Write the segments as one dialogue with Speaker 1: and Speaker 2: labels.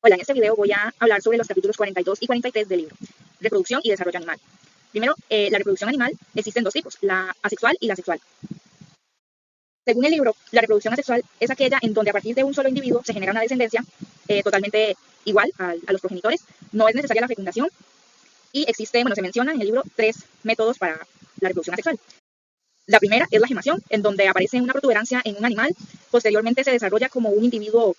Speaker 1: Hola, en este video voy a hablar sobre los capítulos 42 y 43 del libro, Reproducción y Desarrollo Animal. Primero, la reproducción animal existen dos tipos, la asexual y la sexual. Según el libro, la reproducción asexual es aquella en donde a partir de un solo individuo se genera una descendencia totalmente igual a los progenitores, no es necesaria la fecundación y existe, se mencionan en el libro 3 métodos para la reproducción asexual. La primera es la gemación, en donde aparece una protuberancia en un animal, posteriormente se desarrolla como un individuo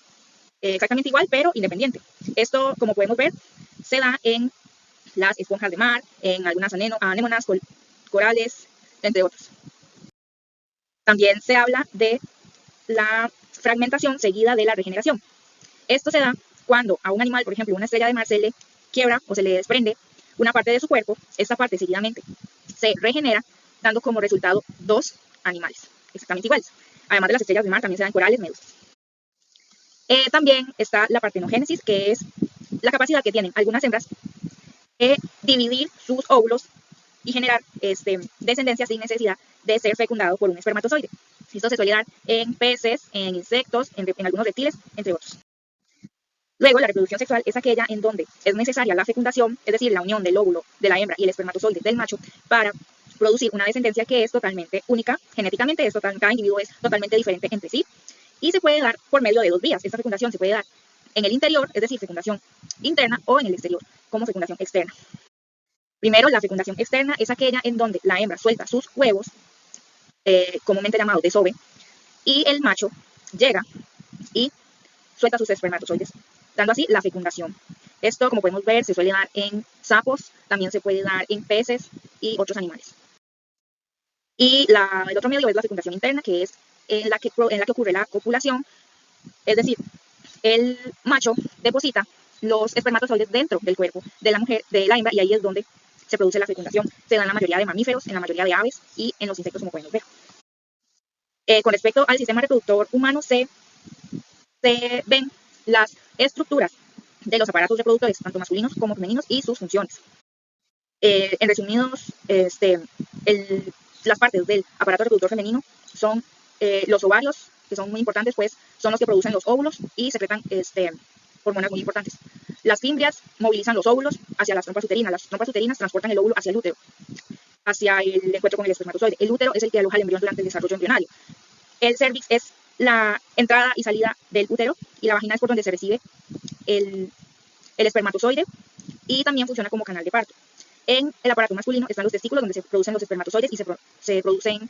Speaker 1: exactamente igual, pero independiente. Esto, como podemos ver, se da en las esponjas de mar, en algunas anémonas, corales, entre otros. También se habla de la fragmentación seguida de la regeneración. Esto se da cuando a un animal, por ejemplo, una estrella de mar, se le quiebra o se le desprende una parte de su cuerpo, esta parte seguidamente se regenera, dando como resultado dos animales exactamente iguales. Además de las estrellas de mar, también se dan corales, medusas. También está la partenogénesis, que es la capacidad que tienen algunas hembras de dividir sus óvulos y generar descendencia sin necesidad de ser fecundado por un espermatozoide. Esto se suele dar en peces, en insectos, en algunos reptiles, entre otros. Luego, la reproducción sexual es aquella en donde es necesaria la fecundación, es decir, la unión del óvulo de la hembra y el espermatozoide del macho para producir una descendencia que es totalmente única, genéticamente cada individuo es totalmente diferente entre sí, y se puede dar por medio de dos vías. Esta fecundación se puede dar en el interior, es decir, fecundación interna, o en el exterior, como fecundación externa. Primero, la fecundación externa es aquella en donde la hembra suelta sus huevos, comúnmente llamados desove, y el macho llega y suelta sus espermatozoides, dando así la fecundación. Esto, como podemos ver, se suele dar en sapos, también se puede dar en peces y otros animales. Y el otro medio es la fecundación interna, que es en la que ocurre la copulación, es decir, el macho deposita los espermatozoides dentro del cuerpo de la mujer, de la hembra, y ahí es donde se produce la fecundación. Se da en la mayoría de mamíferos, en la mayoría de aves y en los insectos, como podemos ver. Con respecto al sistema reproductor humano, se ven las estructuras de los aparatos reproductores, tanto masculinos como femeninos, y sus funciones. En resumidos, las partes del aparato reproductor femenino son los ovarios, que son muy importantes, pues son los que producen los óvulos y secretan hormonas muy importantes. Las fimbrias movilizan los óvulos hacia las trompas uterinas. Las trompas uterinas transportan el óvulo hacia el útero, hacia el encuentro con el espermatozoide. El útero es el que aloja el embrión durante el desarrollo embrionario. El cervix es la entrada y salida del útero, y la vagina es por donde se recibe el espermatozoide, y también funciona como canal de parto. En el aparato masculino están los testículos, donde se producen los espermatozoides y se producen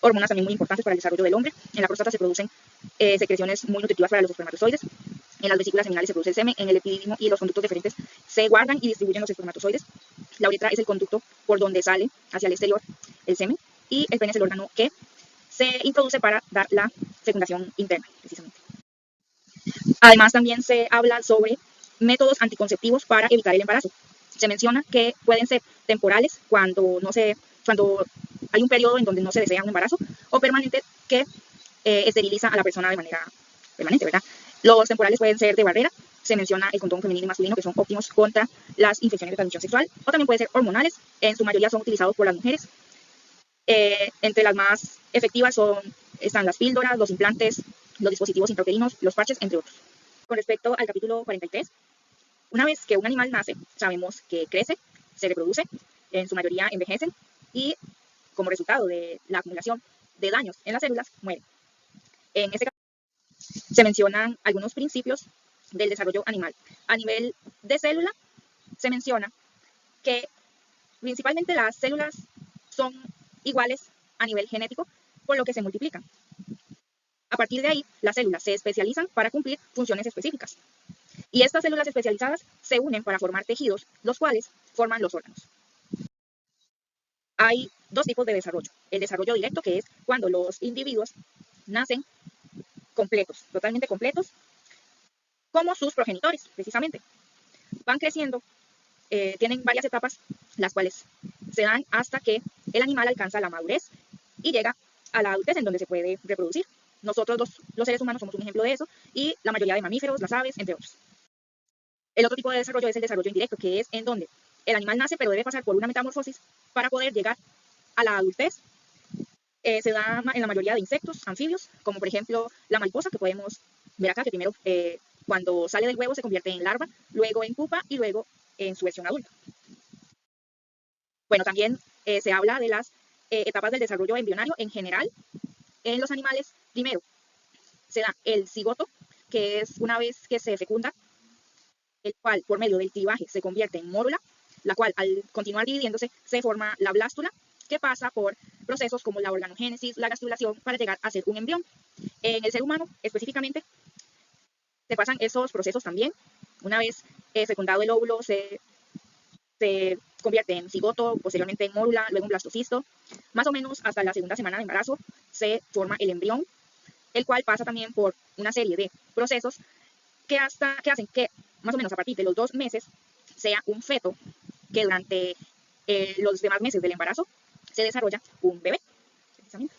Speaker 1: hormonas también muy importantes para el desarrollo del hombre. En la próstata se producen secreciones muy nutritivas para los espermatozoides. En las vesículas seminales se produce el semen. En el epidídimo y los conductos deferentes se guardan y distribuyen los espermatozoides. La uretra es el conducto por donde sale hacia el exterior el semen. Y el pene es el órgano que se introduce para dar la fecundación interna, precisamente. Además, también se habla sobre métodos anticonceptivos para evitar el embarazo. Se menciona que pueden ser temporales cuando hay un periodo en donde no se desea un embarazo, o permanente, que esteriliza a la persona de manera permanente, ¿verdad? Los temporales pueden ser de barrera. Se menciona el condón femenino y masculino, que son óptimos contra las infecciones de transmisión sexual, o también pueden ser hormonales. En su mayoría son utilizados por las mujeres. Entre las más efectivas están las píldoras, los implantes, los dispositivos intrauterinos, los parches, entre otros. Con respecto al capítulo 43, una vez que un animal nace, sabemos que crece, se reproduce, en su mayoría envejecen, y como resultado de la acumulación de daños en las células, mueren. En este capítulo se mencionan algunos principios del desarrollo animal. A nivel de célula, se menciona que principalmente las células son iguales a nivel genético, por lo que se multiplican. A partir de ahí, las células se especializan para cumplir funciones específicas. Y estas células especializadas se unen para formar tejidos, los cuales forman los órganos. Hay dos tipos de desarrollo. El desarrollo directo, que es cuando los individuos nacen completos, totalmente completos, como sus progenitores, precisamente. Van creciendo, tienen varias etapas, las cuales se dan hasta que el animal alcanza la madurez y llega a la adultez, en donde se puede reproducir. Nosotros los seres humanos somos un ejemplo de eso, y la mayoría de mamíferos, las aves, entre otros. El otro tipo de desarrollo es el desarrollo indirecto, que es en donde el animal nace, pero debe pasar por una metamorfosis para poder llegar a la adultez. Se da en la mayoría de insectos, anfibios, como por ejemplo la mariposa, que podemos ver acá, que primero Cuando sale del huevo se convierte en larva, luego en pupa y luego en su versión adulta. Bueno, también se habla de las etapas del desarrollo embrionario en general en los animales. Primero se da el cigoto, que es una vez que se fecunda, el cual por medio del clivaje se convierte en mórula, la cual al continuar dividiéndose se forma la blástula, que pasa por procesos como la organogénesis, la gastrulación, para llegar a ser un embrión. En el ser humano específicamente se pasan esos procesos también. Una vez fecundado el óvulo se convierte en cigoto, posteriormente en mórula, luego en blastocisto. Más o menos hasta la segunda semana de embarazo se forma el embrión, el cual pasa también por una serie de procesos que hacen que más o menos a partir de los 2 meses sea un feto, que durante los demás meses del embarazo se desarrolla un bebé, precisamente.